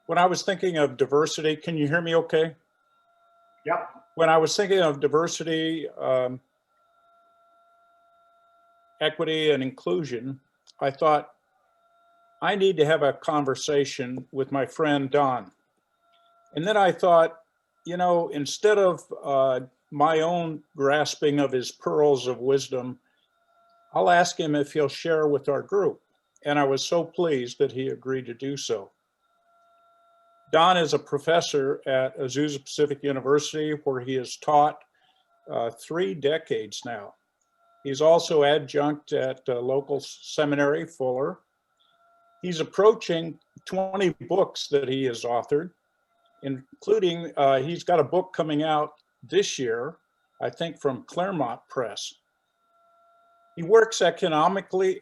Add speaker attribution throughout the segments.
Speaker 1: When I was thinking of diversity, can you hear me okay?
Speaker 2: Yep.
Speaker 1: When I was thinking of diversity, equity, and inclusion, I thought I need to have a conversation with my friend Don. And then I thought, you know, instead of my own grasping of his pearls of wisdom, I'll ask him if he'll share with our group. And I was so pleased that he agreed to do so. Don is a professor at Azusa Pacific University, where he has taught 3 decades now. He's also adjunct at a local seminary, Fuller. He's approaching 20 books that he has authored, including, he's got a book coming out this year, I think from Claremont Press. He works ecumenically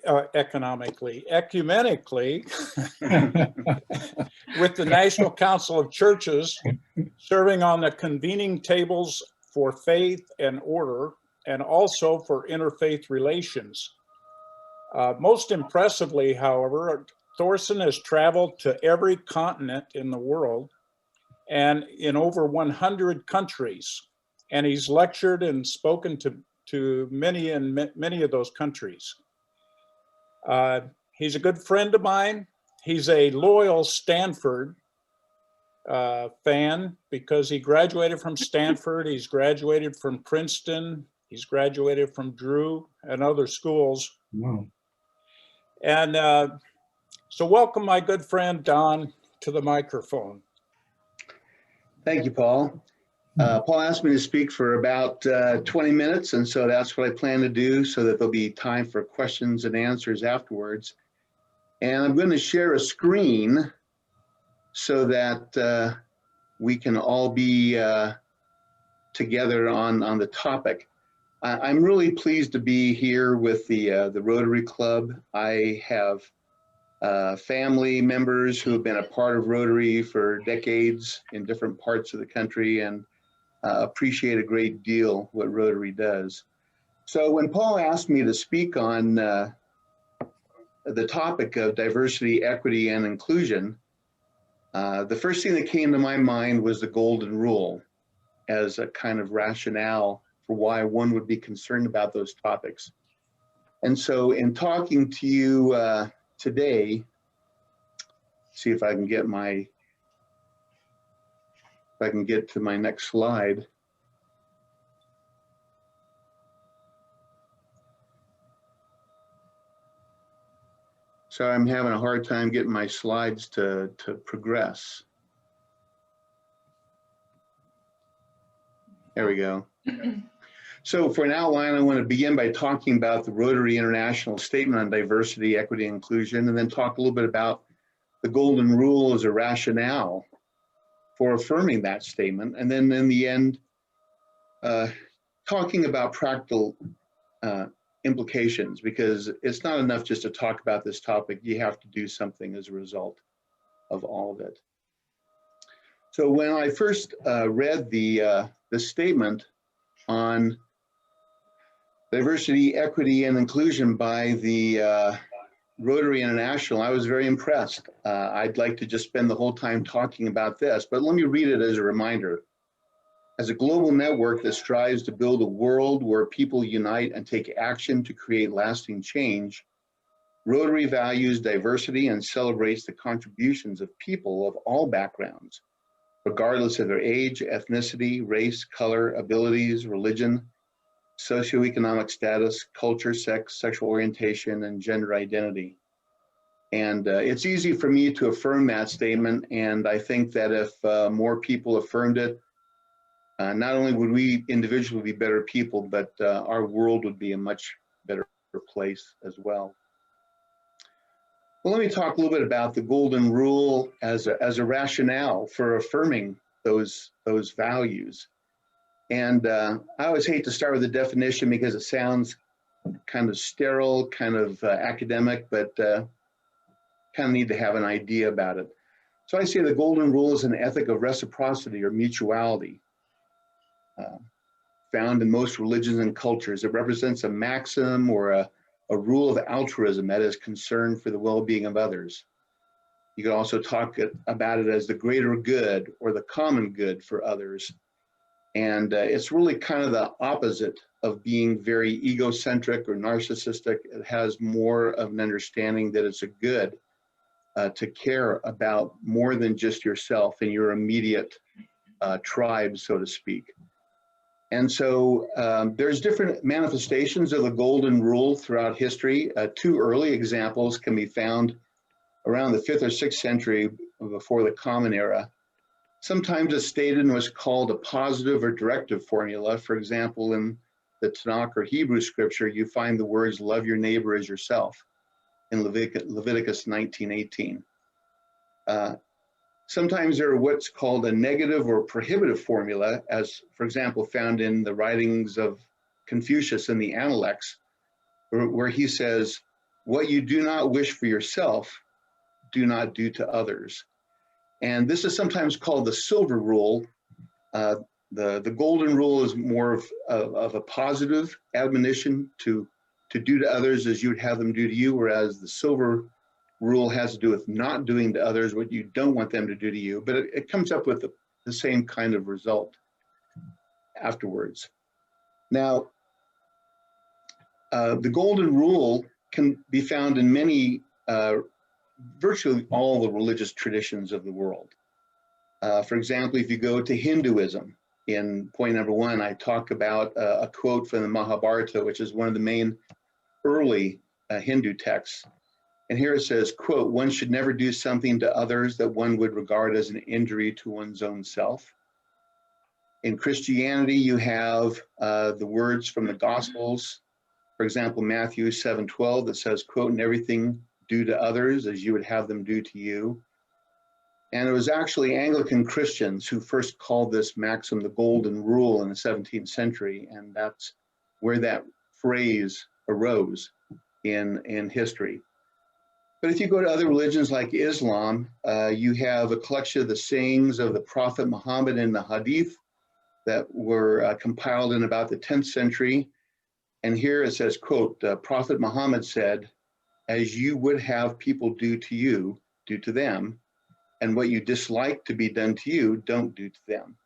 Speaker 1: with the National Council of Churches, serving on the convening tables for faith and order, and also for interfaith relations. Most impressively, however, Thorsen has traveled to every continent in the world and in over 100 countries, and he's lectured and spoken to many of those countries. He's a good friend of mine. He's a loyal Stanford fan because he graduated from Stanford. He's graduated from Princeton. He's graduated from Drew and other schools.
Speaker 2: Wow.
Speaker 1: And so welcome my good friend Don to the microphone.
Speaker 3: Thank you, Paul. Paul asked me to speak for about 20 minutes, and so that's what I plan to do, so that there'll be time for questions and answers afterwards. And I'm going to share a screen so that we can all be together on the topic. I'm really pleased to be here with the Rotary Club. I have family members who have been a part of Rotary for decades in different parts of the country, and appreciate a great deal what Rotary does. So when Paul asked me to speak on the topic of diversity, equity, and inclusion, the first thing that came to my mind was the golden rule as a kind of rationale for why one would be concerned about those topics. And so in talking to you today, see if I can get to my next slide. So I'm having a hard time getting my slides to progress. There we go. So for an outline, I want to begin by talking about the Rotary International Statement on Diversity, Equity, and Inclusion, and then talk a little bit about the golden rule as a rationale for affirming that statement. And then in the end, talking about practical implications, because it's not enough just to talk about this topic. You have to do something as a result of all of it. So when I first read the statement on diversity, equity, and inclusion by the Rotary International, I was very impressed. I'd like to just spend the whole time talking about this, but let me read it as a reminder. As a global network that strives to build a world where people unite and take action to create lasting change, Rotary values diversity and celebrates the contributions of people of all backgrounds, regardless of their age, ethnicity, race, color, abilities, religion, socioeconomic status, culture, sex, sexual orientation, and gender identity. And it's easy for me to affirm that statement, and I think that if more people affirmed it, not only would we individually be better people, but our world would be a much better place as well. Well, let me talk a little bit about the golden rule as a rationale for affirming those values. And I always hate to start with the definition because it sounds kind of sterile, kind of academic, but kind of need to have an idea about it. So I say the golden rule is an ethic of reciprocity or mutuality found in most religions and cultures. It represents a maxim or a rule of altruism that is concern for the well-being of others. You could also talk about it as the greater good or the common good for others. And it's really kind of the opposite of being very egocentric or narcissistic. It has more of an understanding that it's a good to care about more than just yourself and your immediate tribe, so to speak. And so there's different manifestations of the golden rule throughout history. Two early examples can be found around the 5th or 6th century before the Common Era. Sometimes it's stated in what's called a positive or directive formula. For example, in the Tanakh or Hebrew scripture, you find the words, love your neighbor as yourself in Leviticus 19:18. Sometimes there are what's called a negative or prohibitive formula, as, for example, found in the writings of Confucius in the Analects, where he says, what you do not wish for yourself, do not do to others. And this is sometimes called the silver rule. The golden rule is more of a positive admonition to do to others as you would have them do to you, whereas the silver rule has to do with not doing to others what you don't want them to do to you, but it comes up with the same kind of result afterwards. Now, the golden rule can be found in many, virtually all the religious traditions of the world. For example, if you go to Hinduism, in point number 1, I talk about a quote from the Mahabharata, which is one of the main early Hindu texts. And here it says, quote, one should never do something to others that one would regard as an injury to one's own self. In Christianity, you have the words from the Gospels. For example, Matthew 7:12 that says, quote, and everything do to others as you would have them do to you. And it was actually Anglican Christians who first called this maxim the golden rule in the 17th century. And that's where that phrase arose in history. But if you go to other religions like Islam, you have a collection of the sayings of the Prophet Muhammad in the Hadith that were compiled in about the 10th century. And here it says, quote, Prophet Muhammad said, as you would have people do to you, do to them, and what you dislike to be done to you, don't do to them.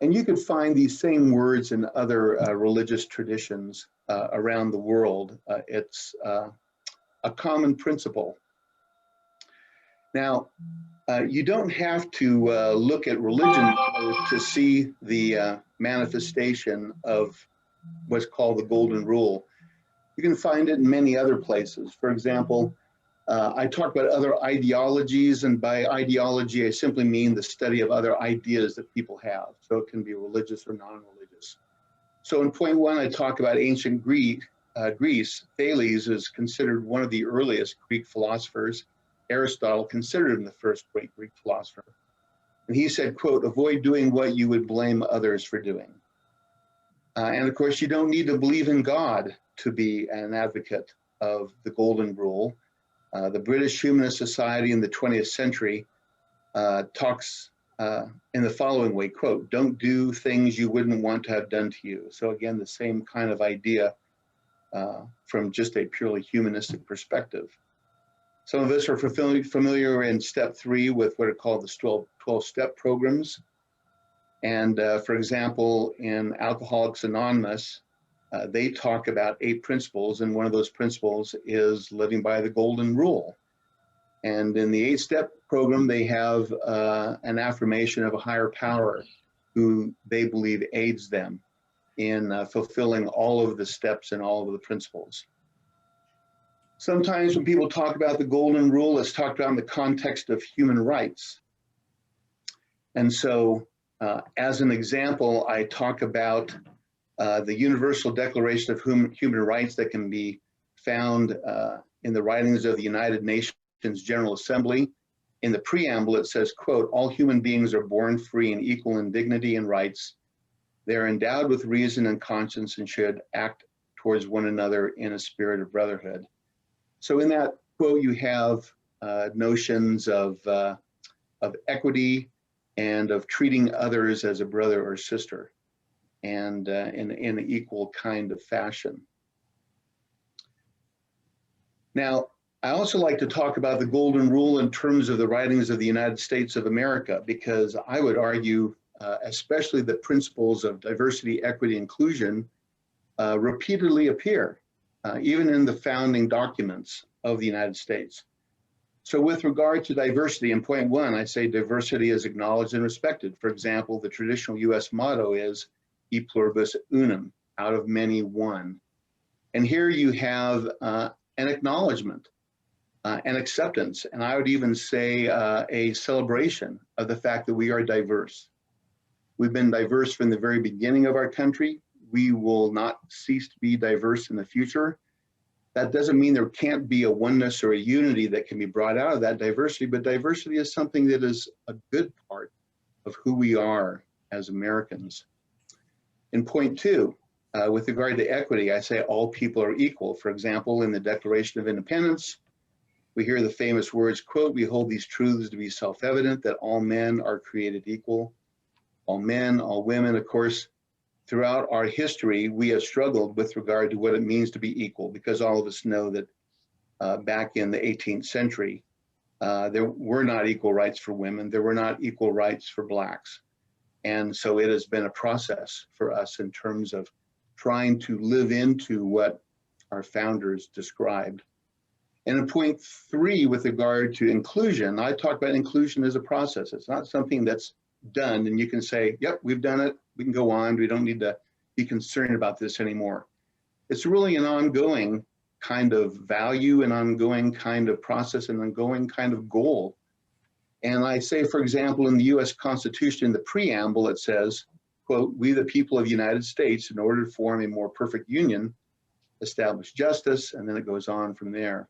Speaker 3: And you could find these same words in other religious traditions around the world. It's a common principle. Now, you don't have to look at religion to see the manifestation of what's called the golden rule. You can find it in many other places. For example, I talk about other ideologies, and by ideology, I simply mean the study of other ideas that people have. So it can be religious or non-religious. So in point 1, I talk about ancient Greece. Thales is considered one of the earliest Greek philosophers. Aristotle considered him the first great Greek philosopher. And he said, quote, avoid doing what you would blame others for doing. And of course, you don't need to believe in God to be an advocate of the golden rule. The British Humanist Society in the 20th century talks in the following way, quote, don't do things you wouldn't want to have done to you. So again, the same kind of idea from just a purely humanistic perspective. Some of us are familiar in step 3 with what are called the 12-step programs. And for example, in Alcoholics Anonymous, they talk about 8 principles, and one of those principles is living by the golden rule. And in the 8-step program, they have an affirmation of a higher power who they believe aids them in fulfilling all of the steps and all of the principles. Sometimes when people talk about the golden rule, it's talked about in the context of human rights. And so as an example, I talk about the Universal Declaration of Human Rights that can be found in the writings of the United Nations General Assembly. In the preamble, it says, quote, all human beings are born free and equal in dignity and rights. They are endowed with reason and conscience and should act towards one another in a spirit of brotherhood. So in that quote, you have notions of equity and of treating others as a brother or sister, and in an equal kind of fashion. Now, I also like to talk about the golden rule in terms of the writings of the United States of America, because I would argue, especially the principles of diversity, equity, inclusion repeatedly appear, even in the founding documents of the United States. So with regard to diversity, in point one, I say diversity is acknowledged and respected. For example, the traditional US motto is e pluribus unum, out of many, one. And here you have an acknowledgement, an acceptance, and I would even say a celebration of the fact that we are diverse. We've been diverse from the very beginning of our country. We will not cease to be diverse in the future. That doesn't mean there can't be a oneness or a unity that can be brought out of that diversity, but diversity is something that is a good part of who we are as Americans. In point two, with regard to equity, I say all people are equal. For example, in the Declaration of Independence, we hear the famous words, quote, "We hold these truths to be self-evident, that all men are created equal." All men, all women. Of course, throughout our history, we have struggled with regard to what it means to be equal, because all of us know that back in the 18th century, there were not equal rights for women. There were not equal rights for Blacks. And so it has been a process for us in terms of trying to live into what our founders described. And in point three, with regard to inclusion, I talk about inclusion as a process. It's not something that's done and you can say, yep, we've done it, we can go on, we don't need to be concerned about this anymore. It's really an ongoing kind of value, an ongoing kind of process, an ongoing kind of goal. And I say, for example, in the US Constitution, in the preamble, it says, quote, "We the people of the United States, in order to form a more perfect union, establish justice," and then it goes on from there.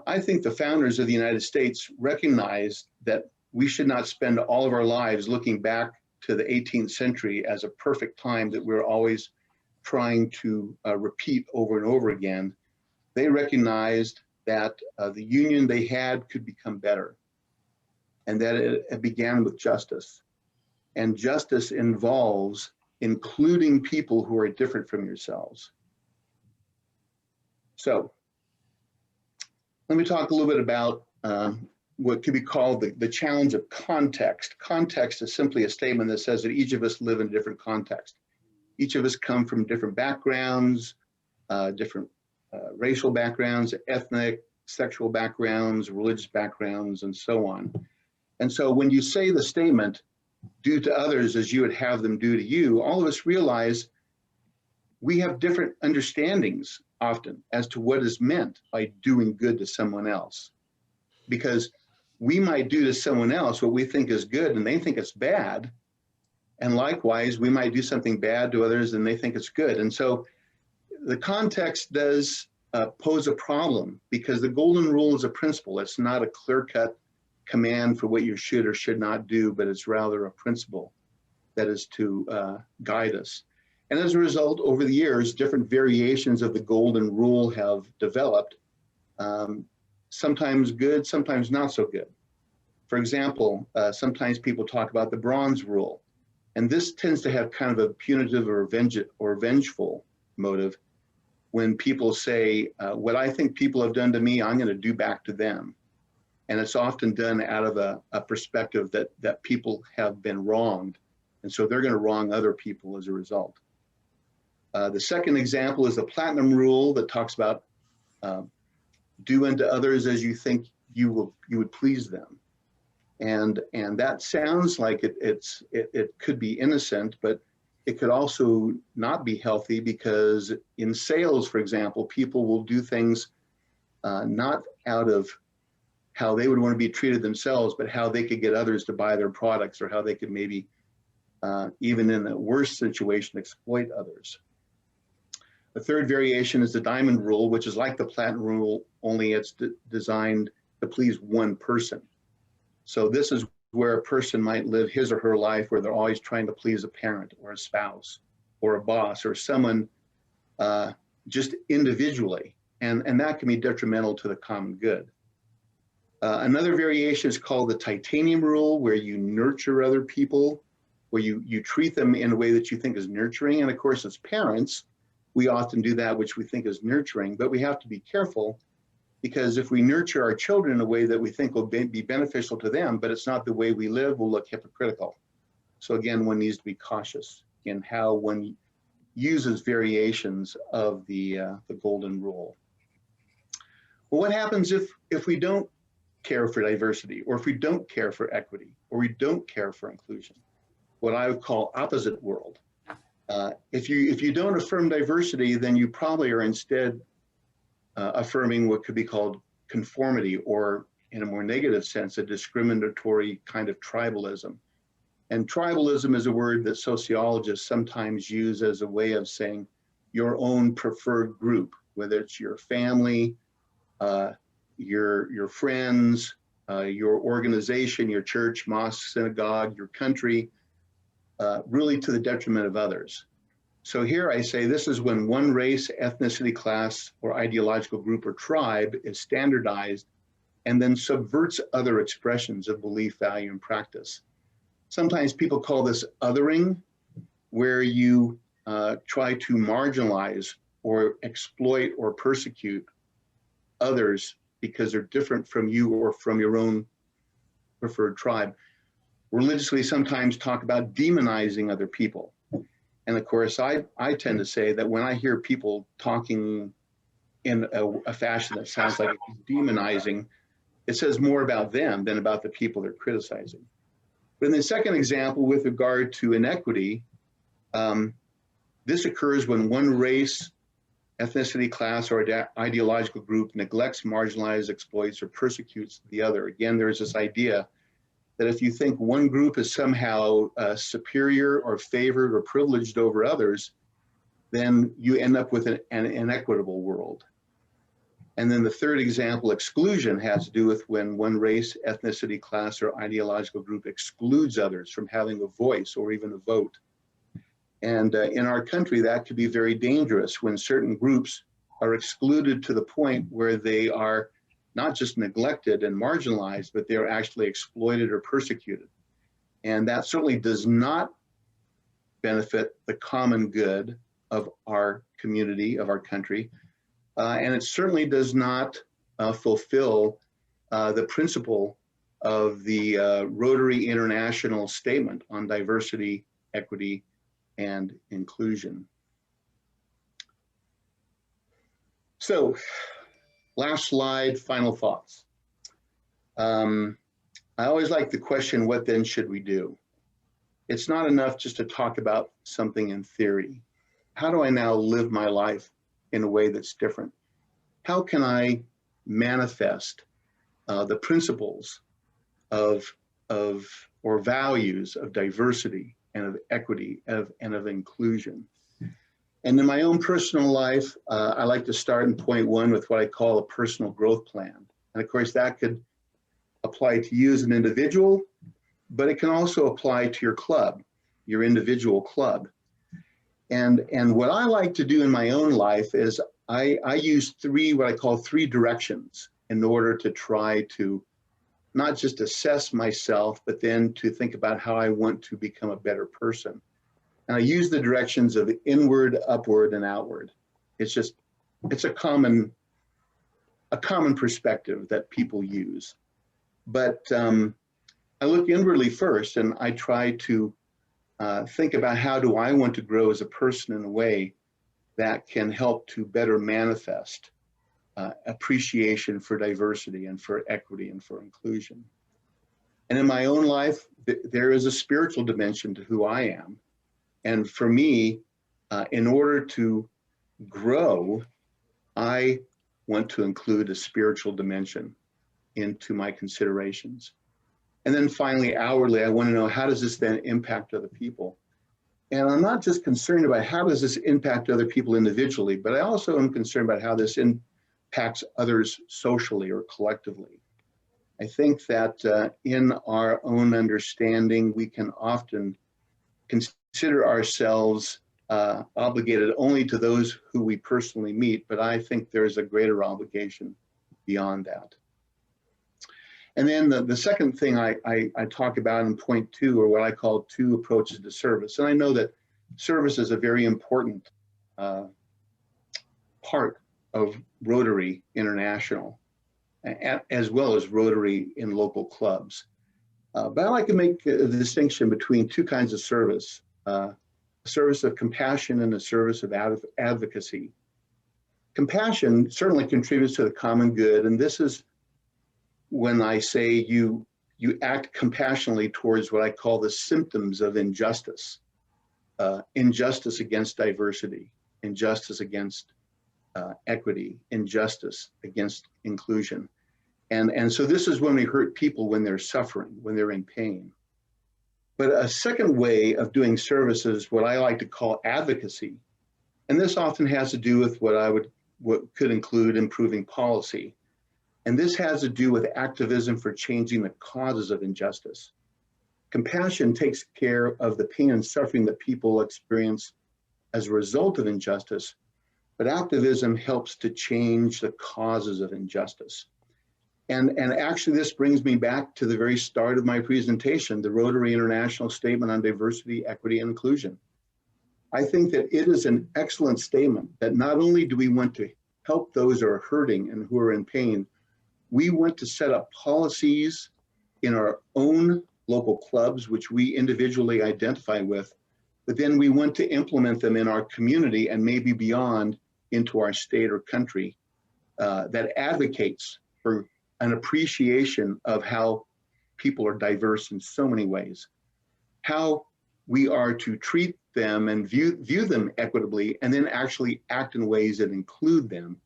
Speaker 3: I think the founders of the United States recognized that we should not spend all of our lives looking back to the 18th century as a perfect time that we're always trying to repeat over and over again. They recognized that the union they had could become better, and that it began with justice. And justice involves including people who are different from yourselves. So let me talk a little bit about what could be called the challenge of context. Context is simply a statement that says that each of us live in a different context. Each of us come from different backgrounds, different racial backgrounds, ethnic, sexual backgrounds, religious backgrounds, and so on. And so when you say the statement, "do to others as you would have them do to you," all of us realize we have different understandings often as to what is meant by doing good to someone else. Because we might do to someone else what we think is good and they think it's bad. And likewise, we might do something bad to others and they think it's good. And so the context does pose a problem, because the golden rule is a principle. It's not a clear-cut command for what you should or should not do, but it's rather a principle that is to guide us. And as a result, over the years, different variations of the golden rule have developed, sometimes good, sometimes not so good. For example, sometimes people talk about the bronze rule, and this tends to have kind of a punitive or vengeful motive. When people say, what I think people have done to me, I'm going to do back to them. And it's often done out of a perspective that people have been wronged, and so they're going to wrong other people as a result. The second example is the platinum rule that talks about do unto others as you think you would please them. And that sounds like it could be innocent, but it could also not be healthy, because in sales, for example, people will do things not out of how they would want to be treated themselves, but how they could get others to buy their products, or how they could maybe, even in a worse situation, exploit others. The third variation is the diamond rule, which is like the platinum rule, only it's designed to please one person. So this is where a person might live his or her life where they're always trying to please a parent or a spouse or a boss or someone just individually. And that can be detrimental to the common good. Another variation is called the titanium rule, where you nurture other people, where you treat them in a way that you think is nurturing. And of course, as parents, we often do that which we think is nurturing, but we have to be careful, Because if we nurture our children in a way that we think will be beneficial to them, but it's not the way we live, we'll look hypocritical. So again, one needs to be cautious in how one uses variations of the golden rule. Well, what happens if we don't care for diversity, or if we don't care for equity, or we don't care for inclusion? What I would call opposite world. If you don't affirm diversity, then you probably are instead affirming what could be called conformity, or in a more negative sense, a discriminatory kind of tribalism. And tribalism is a word that sociologists sometimes use as a way of saying your own preferred group, whether it's your family, your friends, your organization, your church, mosque, synagogue, your country, really to the detriment of others. So here I say this is when one race, ethnicity, class, or ideological group or tribe is standardized and then subverts other expressions of belief, value, and practice. Sometimes people call this othering, where you try to marginalize or exploit or persecute others because they're different from you or from your own preferred tribe. Religiously, sometimes talk about demonizing other people. And of course, I tend to say that when I hear people talking in a fashion that sounds like it's demonizing, it says more about them than about the people they're criticizing. But in the second example, with regard to inequity, this occurs when one race, ethnicity, class, or ideological group neglects, marginalizes, exploits, or persecutes the other. Again, there's this idea that if you think one group is somehow superior or favored or privileged over others, then you end up with an inequitable world. And then the third example, exclusion, has to do with when one race, ethnicity, class, or ideological group excludes others from having a voice or even a vote. And in our country, that could be very dangerous when certain groups are excluded to the point where they are not just neglected and marginalized, but they're actually exploited or persecuted. And that certainly does not benefit the common good of our community, of our country. And it certainly does not fulfill the principle of the Rotary International Statement on Diversity, Equity, and Inclusion. So, last slide, final thoughts. I always like the question, what then should we do? It's not enough just to talk about something in theory. How do I now live my life in a way that's different? How can I manifest the principles of or values of diversity and of equity and of inclusion? And in my own personal life, I like to start in point one with what I call a personal growth plan. And of course, that could apply to you as an individual, but it can also apply to your club, your individual club. And what I like to do in my own life is I use what I call three directions in order to try to not just assess myself, but then to think about how I want to become a better person. And I use the directions of inward, upward, and outward. It's a common perspective that people use. But I look inwardly first, and I try to think about how do I want to grow as a person in a way that can help to better manifest appreciation for diversity and for equity and for inclusion. And in my own life, there is a spiritual dimension to who I am. And for me, in order to grow, I want to include a spiritual dimension into my considerations. And then finally, outwardly, I want to know, how does this then impact other people? And I'm not just concerned about how does this impact other people individually, but I also am concerned about how this impacts others socially or collectively. I think that in our own understanding, we can often consider ourselves obligated only to those who we personally meet, but I think there's a greater obligation beyond that. And then the second thing I talk about in point two, or what I call two approaches to service. And I know that service is a very important part of Rotary International. as well as Rotary in local clubs. But I like to make a distinction between two kinds of service, a service of compassion and a service of advocacy. Compassion certainly contributes to the common good, and this is when I say you act compassionately towards what I call the symptoms of injustice. Injustice against diversity, injustice against equity, injustice against inclusion. And so this is when we hurt people when they're suffering, when they're in pain. But a second way of doing service is what I like to call advocacy. And this often has to do with what could include improving policy. And this has to do with activism for changing the causes of injustice. Compassion takes care of the pain and suffering that people experience as a result of injustice, but activism helps to change the causes of injustice. And actually, this brings me back to the very start of my presentation, the Rotary International Statement on Diversity, Equity, and Inclusion. I think that it is an excellent statement that not only do we want to help those who are hurting and who are in pain, we want to set up policies in our own local clubs, which we individually identify with, but then we want to implement them in our community and maybe beyond into our state or country that advocates for an appreciation of how people are diverse in so many ways, how we are to treat them and view them equitably, and then actually act in ways that include them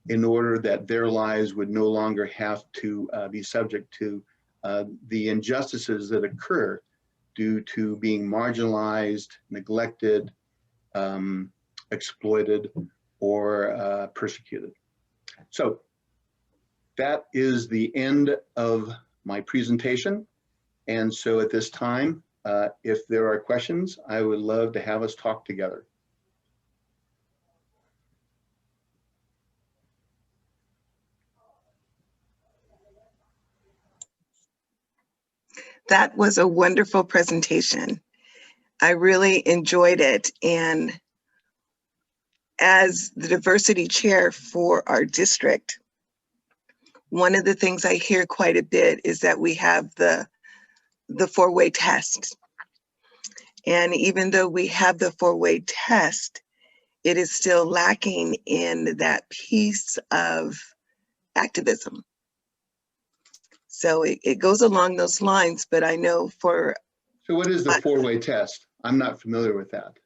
Speaker 3: in order that their lives would no longer have to be subject to the injustices that occur due to being marginalized, neglected, exploited, or persecuted. So that is the end of my presentation. And so at this time, if there are questions, I would love to have us talk together.
Speaker 2: That was a wonderful presentation. I really enjoyed it. And as the diversity chair for our district, one of the things I hear quite a bit is that we have the four-way test. And even though we have the four-way test, it is still lacking in that piece of activism. So it goes along those lines, but I know for...
Speaker 3: So what is the four-way test? I'm not familiar with that.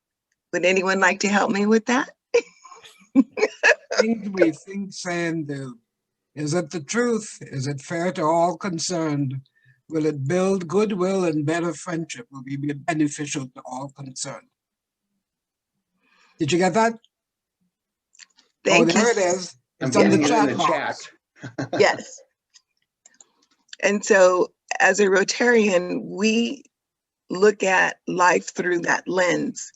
Speaker 2: Would anyone like to help me with that?
Speaker 4: Things we think, say, and do. Is it the truth? Is it fair to all concerned? Will it build goodwill and better friendship? Will it be beneficial to all concerned? Did you get that?
Speaker 2: Thank
Speaker 4: there
Speaker 2: you.
Speaker 4: it is.
Speaker 3: I'm
Speaker 4: It's on
Speaker 3: getting
Speaker 4: the
Speaker 3: it
Speaker 4: chat
Speaker 3: in the chat.
Speaker 4: box.
Speaker 2: Yes. And so as a Rotarian, we look at life through that lens.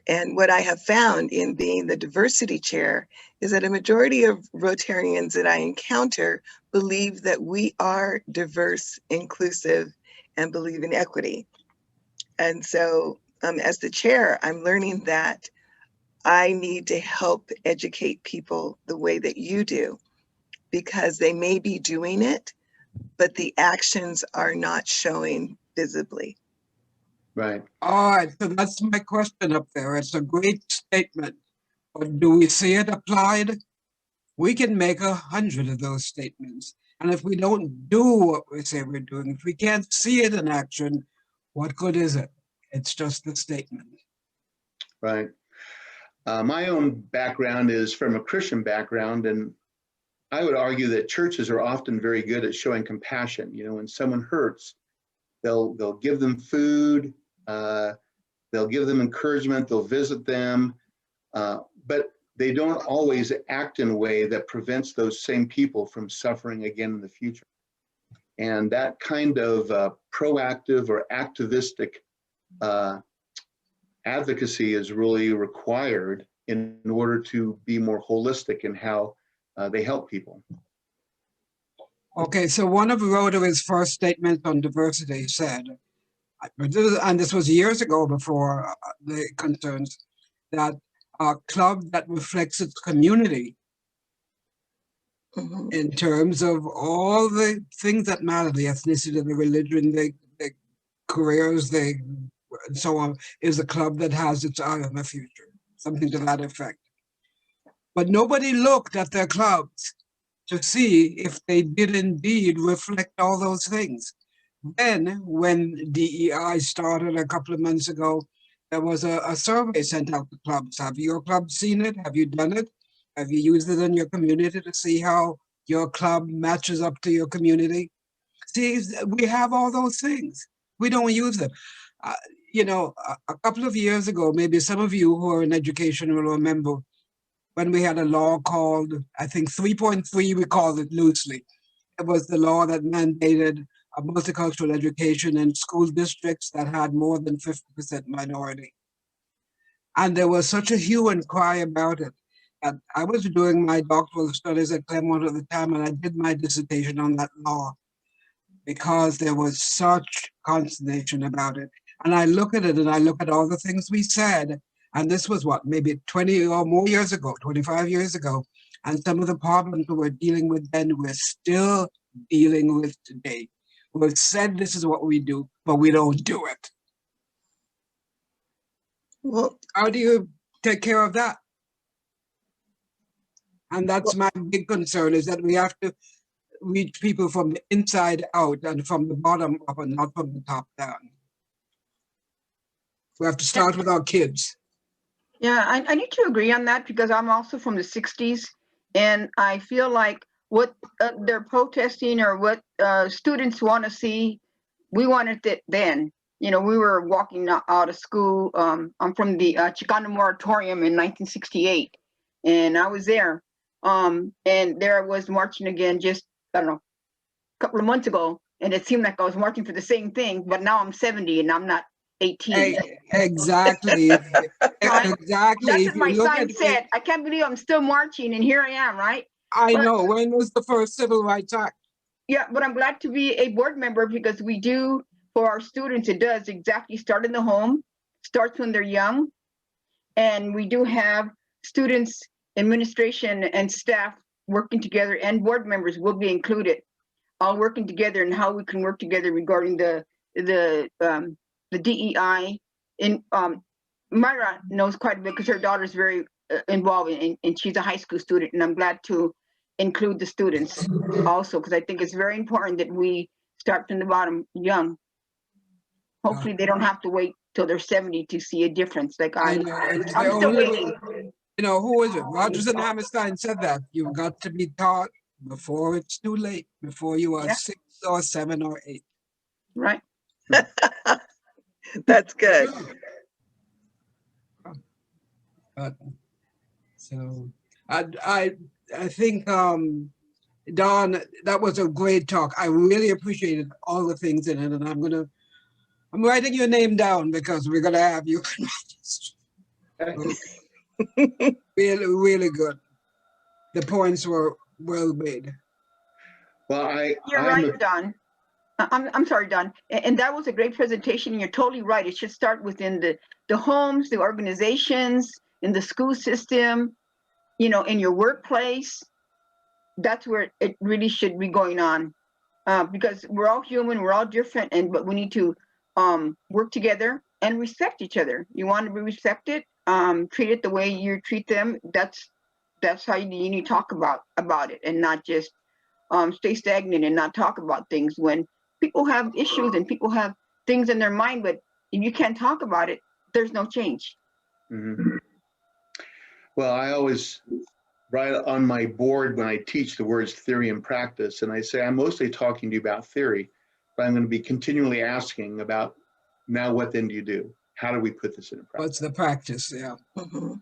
Speaker 2: And what I have found in being the diversity chair is that a majority of Rotarians that I encounter believe that we are diverse, inclusive, and believe in equity. And so as the chair, I'm learning that I need to help educate people the way that you do, because they may be doing it, but the actions are not showing visibly.
Speaker 3: Right.
Speaker 4: All right, so that's my question up there. It's a great statement, but do we see it applied? We can make 100 of those statements. And if we don't do what we say we're doing, if we can't see it in action, what good is it? It's just a statement.
Speaker 3: Right. My own background is from a Christian background, and I would argue that churches are often very good at showing compassion. You know, when someone hurts, they'll give them food, they'll give them encouragement, they'll visit them, but they don't always act in a way that prevents those same people from suffering again in the future. And that kind of proactive or activistic advocacy is really required in order to be more holistic in how they help people.
Speaker 4: Okay, so one of Rotary's first statements on diversity said, and this was years ago before the concerns, that a club that reflects its community
Speaker 2: Mhm.
Speaker 4: in terms of all the things that matter, the ethnicity, the religion, the careers, and so on, is a club that has its eye on the future, something to that effect. But nobody looked at their clubs to see if they did indeed reflect all those things. Then, when DEI started a couple of months ago, there was a survey sent out to clubs. Have your club seen it? Have you done it? Have you used it in your community to see how your club matches up to your community? See, we have all those things. We don't use them. Uh, a couple of years ago, maybe some of you who are in education will remember when we had a law called, I think 3.3, we called it loosely. It was the law that mandated a multicultural education in school districts that had more than 50% minority. And there was such a hue and cry about it. And I was doing my doctoral studies at Claremont at the time, and I did my dissertation on that law because there was such consternation about it. And I look at it and I look at all the things we said, and this was what, maybe 20 or more years ago, 25 years ago. And some of the problems we were dealing with then, we're still dealing with today. We've said this is what we do, but we don't do it.
Speaker 2: Well,
Speaker 4: How do you take care of that? And that's my big concern, is that we have to reach people from the inside out and from the bottom up and not from the top down. We have to start with our kids.
Speaker 5: Yeah, I need to agree on that because I'm also from the 60s, and I feel like what they're protesting or what students want to see, we wanted it then. You know, we were walking out of school. I'm from the Chicano moratorium in 1968, and I was there. And there I was marching again just, I don't know, a couple of months ago, and it seemed like I was marching for the same thing, but now I'm 70 and I'm not 18.
Speaker 4: Exactly.
Speaker 5: Right?
Speaker 4: Exactly.
Speaker 5: That's
Speaker 4: If
Speaker 5: what my
Speaker 4: you look
Speaker 5: sign
Speaker 4: at it,
Speaker 5: said. I can't believe I'm still marching, and here I am, right?
Speaker 4: I
Speaker 5: But
Speaker 4: know, when was the first Civil Rights Act?
Speaker 5: yeah, but I'm glad to be a board member because we do, for our students, it does exactly start in the home, starts when they're young. And we do have students, administration, and staff working together, and board members will be included, all working together and how we can work together regarding the DEI. In Myra knows quite a bit because her daughter's very involved and she's a high school student, and I'm glad to include the students also because I think it's very important that we start from the bottom young. Hopefully they don't have to wait till they're 70 to see a difference like
Speaker 4: I know. It's the
Speaker 5: I'm still
Speaker 4: only,
Speaker 5: waiting.
Speaker 4: who is it? Rogers and Hammerstein said that. You've got to be taught before it's too late, before you are
Speaker 5: Yeah.
Speaker 4: 6 or 7 or 8.
Speaker 5: Right.
Speaker 2: that's good.
Speaker 4: But, so I think Don, that was a great talk. I really appreciated all the things in it, and I'm writing your name down because we're gonna have you. Really, really good. The points were well made.
Speaker 3: Well,
Speaker 5: You're
Speaker 3: I'm
Speaker 5: right, Don. I'm sorry, Don. And that was a great presentation. And you're totally right. It should start within the homes, the organizations, in the school system, you know, in your workplace. That's where it really should be going on. Because we're all human, we're all different, but we need to work together and respect each other. You want to be respected, treat it the way you treat them. That's how you need to talk about it, and not just stay stagnant and not talk about things when people have issues and people have things in their mind. But if you can't talk about it, there's no change.
Speaker 3: Mhm. Well, I always write on my board when I teach the words theory and practice, and I say I'm mostly talking to you about theory, but I'm going to be continually asking about now what then do you do? How do we put this into practice?
Speaker 4: What's the practice? Yeah.
Speaker 2: Mhm.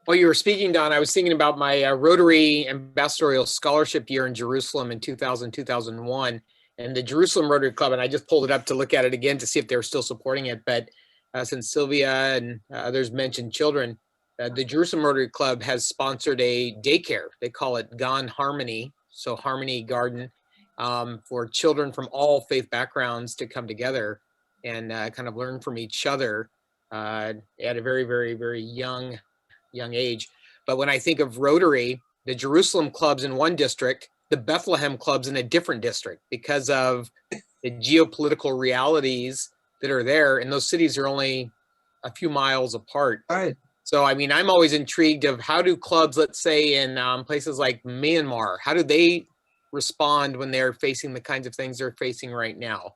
Speaker 6: While you were speaking, Don, I was thinking about my Rotary Ambassadorial Scholarship year in Jerusalem in 2000, 2001, and the Jerusalem Rotary Club, and I just pulled it up to look at it again to see if they were still supporting it. But since Sylvia and others mentioned children, the Jerusalem Rotary Club has sponsored a daycare. They call it Gone Harmony, so Harmony Garden, for children from all faith backgrounds to come together and kind of learn from each other at a very, very, very young age. But when I think of Rotary, the Jerusalem clubs in one district, the Bethlehem clubs in a different district because of the geopolitical realities that are there. And those cities are only a few miles apart.
Speaker 4: Right.
Speaker 6: So, I mean, I'm always intrigued of how do clubs, let's say in places like Myanmar, how do they respond when they're facing the kinds of things they're facing right now?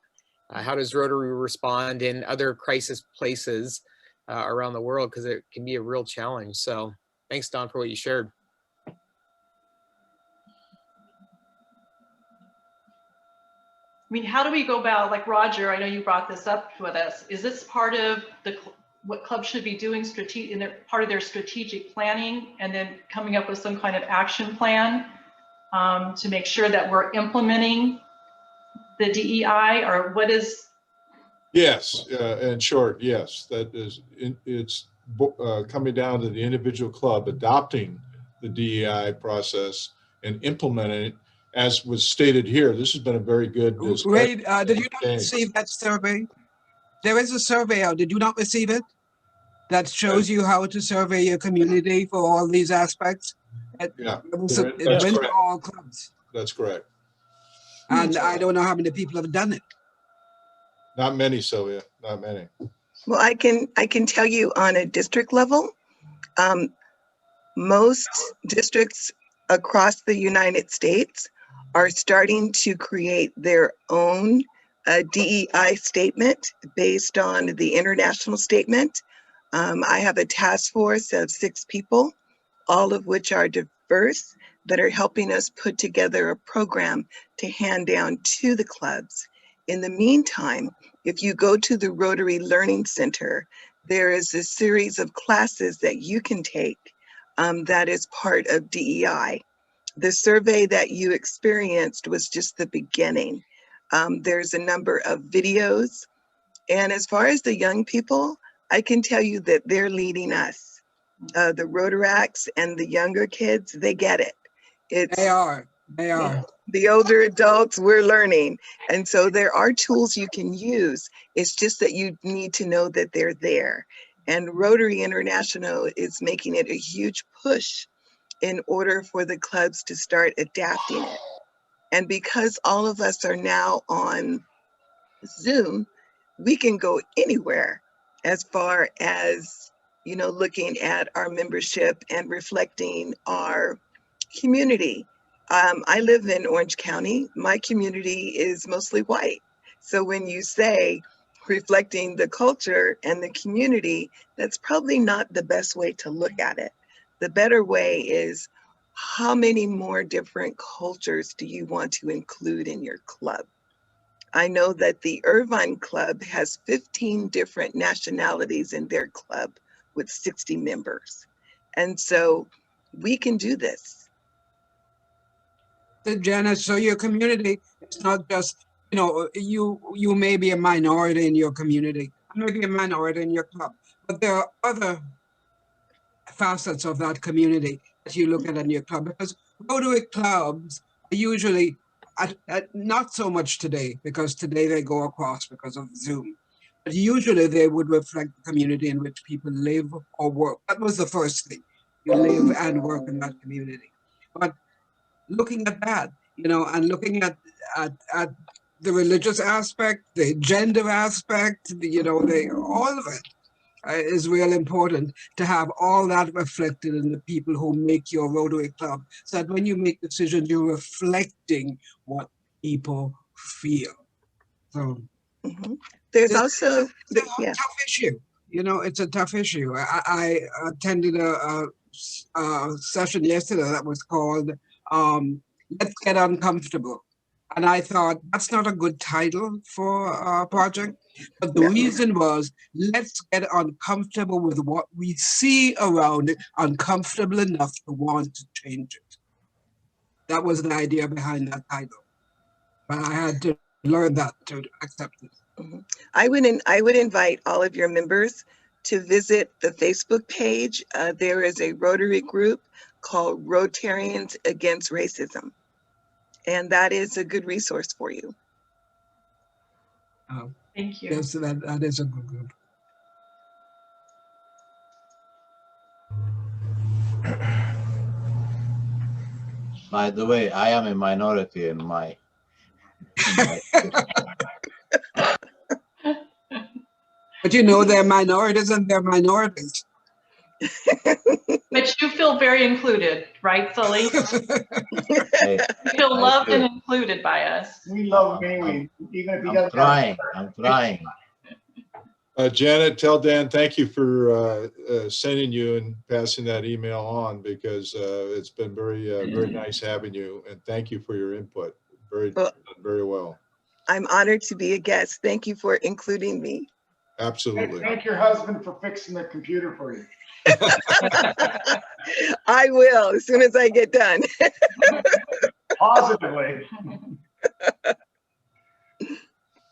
Speaker 6: How does Rotary respond in other crisis places around the world? Because it can be a real challenge. So thanks, Don, for what you shared.
Speaker 7: I mean, how do we go about, like Roger, I know you brought this up with us. Is this part of what clubs should be doing part of their strategic planning, and then coming up with some kind of action plan to make sure that we're implementing the DEI, or what is?
Speaker 8: Yes, in short, yes, that is, it's coming down to the individual club adopting the DEI process and implementing it. As was stated here, this has been a very good discussion.
Speaker 4: Ray, did you not receive that survey? There is a survey out. Did you not receive it? That shows you how to survey your community for all these aspects.
Speaker 8: Yeah,
Speaker 4: It went
Speaker 8: that's
Speaker 4: to
Speaker 8: correct.
Speaker 4: all clubs.
Speaker 8: That's correct.
Speaker 4: And I don't know how many people have done it.
Speaker 8: Not many, Sylvia, not many.
Speaker 2: Well, I can tell you on a district level, most districts across the United States are starting to create their own DEI statement based on the international statement. I have a task force of 6 people, all of which are diverse, that are helping us put together a program to hand down to the clubs. In the meantime, if you go to the Rotary Learning Center, there is a series of classes that you can take that is part of DEI. The survey that you experienced was just the beginning. There's a number of videos. And as far as the young people, I can tell you that they're leading us. The Rotaracts and the younger kids, they get it.
Speaker 4: They are.
Speaker 2: The older adults, we're learning. And so there are tools you can use. It's just that you need to know that they're there. And Rotary International is making it a huge push in order for the clubs to start adapting it. And because all of us are now on Zoom, we can go anywhere as far as, you know, looking at our membership and reflecting our community. I live in Orange County. My community is mostly white. So when you say reflecting the culture and the community, that's probably not the best way to look at it. The better way is, how many more different cultures do you want to include in your club? I know that the Irvine Club has 15 different nationalities in their club with 60 members. And so we can do this.
Speaker 4: Janice, so your community, it's not just, you know, you may be a minority in your community, maybe a minority in your club, but there are other facets of that community that you look at in your club, because Rotary clubs are usually, not so much today, because today they go across because of Zoom, but usually they would reflect the community in which people live or work. That was the first thing. You live and work in that community. But looking at that, you know, and looking at the religious aspect, the gender aspect, you know, all of it is real important to have all that reflected in the people who make your Rotary Club, so that when you make decisions, you're reflecting what people feel. So
Speaker 2: There's also,
Speaker 4: it's a tough issue. You know, it's a tough issue. I attended a session yesterday that was called Let's Get Uncomfortable. And I thought, that's not a good title for a project. But the reason was, let's get uncomfortable with what we see around it, uncomfortable enough to want to change it. That was the idea behind that title. But I had to learn that to accept it.
Speaker 2: I would invite all of your members to visit the Facebook page. There is a Rotary group called Rotarians Against Racism. And that is a good resource for you.
Speaker 7: Thank you.
Speaker 4: Yes, that is a good group.
Speaker 9: By the way, I am a minority in my.
Speaker 4: But you know, they're minorities and they're minorities.
Speaker 7: But you feel very included, right, Sully?
Speaker 9: Hey,
Speaker 7: You feel
Speaker 9: I
Speaker 7: loved
Speaker 9: do.
Speaker 7: and included by us.
Speaker 10: We love him anyway, even if he
Speaker 9: I'm
Speaker 10: doesn't.
Speaker 9: trying. I'm trying.
Speaker 8: Janet, tell Dan, thank you for sending you and passing that email on, because it's been very nice having you, and thank you for your input.
Speaker 2: Well-
Speaker 8: Very well.
Speaker 2: I'm honored to be a guest. Thank you for including me.
Speaker 8: Absolutely.
Speaker 10: Thank your husband for fixing the computer for you.
Speaker 2: I will, as soon as I get done.
Speaker 10: Positively.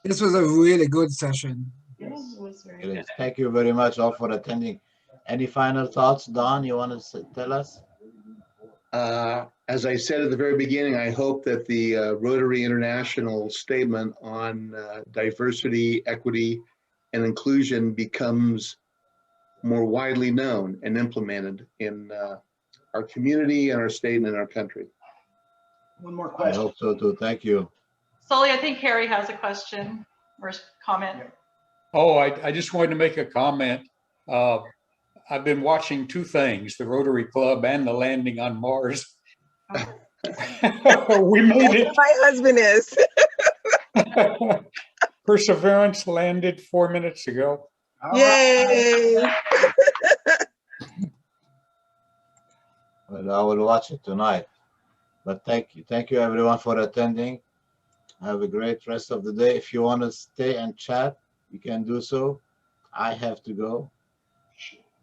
Speaker 4: This was a really good session.
Speaker 7: Yes, it was very
Speaker 9: It
Speaker 7: good.
Speaker 9: is. Thank you very much all for attending. Any final thoughts, Don, you want to tell us?
Speaker 3: As I said at the very beginning, I hope that the Rotary International statement on diversity, equity, and inclusion becomes more widely known and implemented in our community and our state and in our country.
Speaker 10: One more
Speaker 9: I
Speaker 10: question.
Speaker 9: hope so too. Thank you.
Speaker 7: Sully, I think Harry has a question or comment.
Speaker 1: Oh, I just wanted to make a comment. I've been watching two things, the Rotary Club and the landing on Mars. We made it.
Speaker 2: My husband is.
Speaker 1: Perseverance landed 4 minutes ago.
Speaker 10: All right.
Speaker 2: Yay.
Speaker 9: Well, I will watch it tonight. But thank you. Thank you everyone for attending. Have a great rest of the day. If you want to stay and chat, you can do so. I have to go.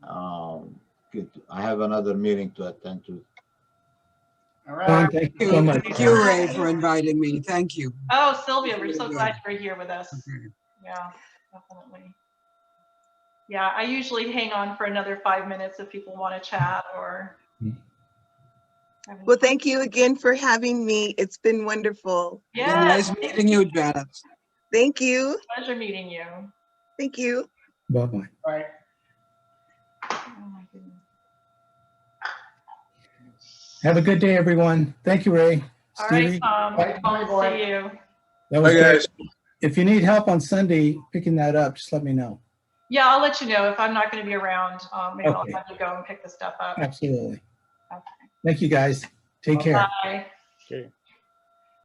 Speaker 9: I have another meeting to attend to.
Speaker 10: All
Speaker 4: Don,
Speaker 10: right.
Speaker 4: thank you so much. Thank you, Ray, for inviting me. Thank you.
Speaker 7: Oh, Sylvia, we're so
Speaker 4: Very
Speaker 7: glad
Speaker 4: good.
Speaker 7: you're here with us.
Speaker 4: Okay.
Speaker 7: Yeah, definitely. Yeah, I usually hang on for another 5 minutes if people want to chat or.
Speaker 2: Well, thank you again for having me. It's been wonderful.
Speaker 7: Yeah,
Speaker 4: Nice meeting you, Janet.
Speaker 2: Thank you.
Speaker 7: pleasure meeting you.
Speaker 2: Thank you.
Speaker 11: Bye-bye.
Speaker 10: All right.
Speaker 7: Oh my goodness.
Speaker 11: Have a good day, everyone. Thank you, Ray.
Speaker 7: All right,
Speaker 11: Stevie,
Speaker 7: Tom.
Speaker 10: Bye,
Speaker 7: I'll
Speaker 10: boy.
Speaker 7: see you.
Speaker 11: that was
Speaker 8: Bye,
Speaker 11: great.
Speaker 8: guys.
Speaker 11: If you need help on Sunday picking that up, just let me know.
Speaker 7: Yeah, I'll let you know if I'm not going to be around. Maybe
Speaker 11: Okay.
Speaker 7: I'll have you go and pick the stuff up.
Speaker 11: Absolutely.
Speaker 7: Okay.
Speaker 11: Thank you, guys. Take care.
Speaker 7: Bye.
Speaker 1: Okay.